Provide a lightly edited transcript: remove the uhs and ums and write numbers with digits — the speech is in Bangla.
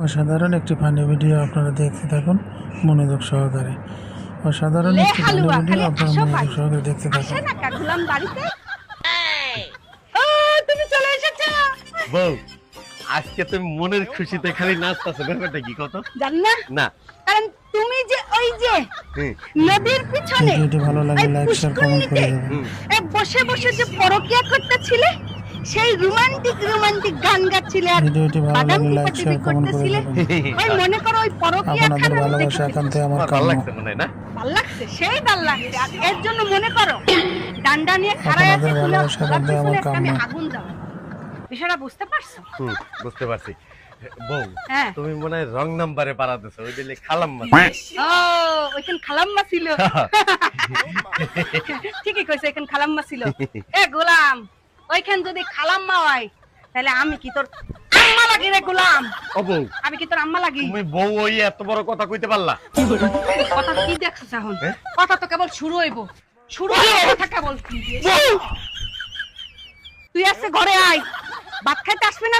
অসাধারণ একটি ফানি ভিডিও আপনারা দেখতে থাকুন মনোযোগ সহকারে। অসাধারণ একটি ফানি ভিডিও আপনারা মনোযোগ সহকারে দেখতে থাকুন। তুমি চলে এসেছো বউ, আজকে তুমি মনের খুশিতে খালি নাচতেছো, ব্যাপারটা কি কত? জানি না না কারণ তুমি যে ওই যে নদীর পিছনে ভিডিওটি ভালো লাগলে লাইক শেয়ার কমেন্ট করে দেবেন। বসে বসে যে পরকিয়া করতেছিলে, সেই রোমান্টিক গান গাচ্ছিলে আর ভিডিওটি ভালো বাদাম লাগলে লাইক শেয়ার কমেন্ট করে করতেছিলে। দেবেন। ওই মনে করো ওই পরকিয়া আপনাদের ভালোবাসা একান্তই আমার ভালো কাম্য। লাগছে মনে হয় না? ভাল লাগছে, সেই ভাল লাগছে। আর এর জন্য মনে করো ডান্ডা নিয়ে খাড়ায় আছে, আপনাদের তুমি ভালোবাসা একান্তই আমার আমি কাম্য। আগুন দাও। বিষয়টা বুঝতে পারছো? বুঝতে পারছি। বউ, হ্যাঁ। তুমি মনে হয় রং নাম্বারে পাড়া দিছো, ওই দিলে খালাম্মা। ও ওইখান খালাম্মা ছিল। ঠিকই কইছো, এখান খালাম্মা ছিল। এ গোলাম, ওইখান যদি খালাম্মা হয় তাহলে আমি কি তোর আম্মা লাগি রে গোলাম? ও বউ, আমি কি তোর আম্মা লাগি? তুমি বউ ওই এত বড় কথা কইতে পারলা? কথা কি দেখছিস এখন? কথা তো কেবল শুরু হইব, কথা কেবল। তুই আজকে ঘরে আয়, ভাত খাইতে আসবি না?